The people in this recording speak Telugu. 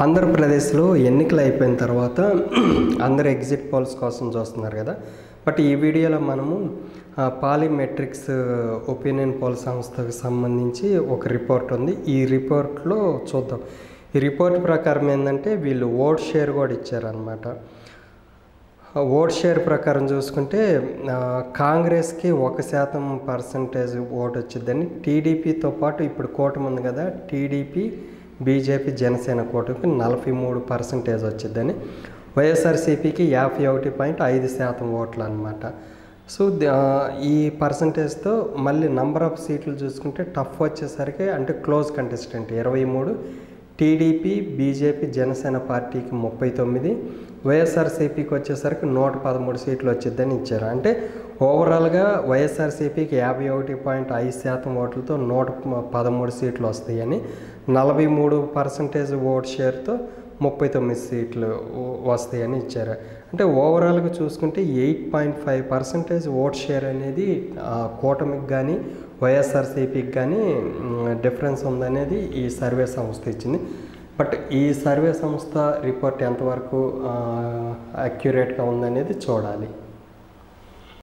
ఆంధ్రప్రదేశ్లో ఎన్నికలు అయిపోయిన తర్వాత అందరూ ఎగ్జిట్ పోల్స్ కోసం చూస్తున్నారు కదా. బట్ ఈ వీడియోలో మనము పాలిమెట్రిక్స్ ఒపీనియన్ పోల్ సంస్థకు సంబంధించి ఒక రిపోర్ట్ ఉంది. ఈ రిపోర్ట్లో చూద్దాం. ఈ రిపోర్ట్ ప్రకారం ఏంటంటే వీళ్ళు ఓట్ షేర్ కూడా ఇచ్చారనమాట. ఓట్ షేర్ ప్రకారం చూసుకుంటే కాంగ్రెస్కి 1% ఓటు వచ్చిందని, టీడీపీతో పాటు ఇప్పుడు కూటమి ఉంది కదా, టీడీపీ బీజేపీ జనసేన కూటమికి 43% వచ్చిందని, వైఎస్ఆర్సీపీకి 51.5% ఓట్లు అనమాట. సో ఈ పర్సంటేజ్తో మళ్ళీ నంబర్ ఆఫ్ సీట్లు చూసుకుంటే టఫ్ వచ్చేసరికి అంటే close contestant 23, TDP BJP Janasena పార్టీకి 39, వైఎస్ఆర్సీపీకి వచ్చేసరికి 113 సీట్లు వచ్చిద్దని ఇచ్చారు. అంటే ఓవరాల్గా వైఎస్ఆర్సీపీకి 51.5% ఓట్లతో 113 సీట్లు వస్తాయని, 43% ఓట్ షేర్తో 39 సీట్లు వస్తాయని ఇచ్చారు. అంటే ఓవరాల్గా చూసుకుంటే 8.5% ఓట్ షేర్ అనేది కూటమికి కానీ వైఎస్ఆర్సీపీకి కానీ డిఫరెన్స్ ఉందనేది ఈ సర్వే సంస్థ ఇచ్చింది. బట్ ఈ సర్వే సంస్థ రిపోర్ట్ ఎంతవరకు అక్యురేట్గా ఉందనేది చూడాలి.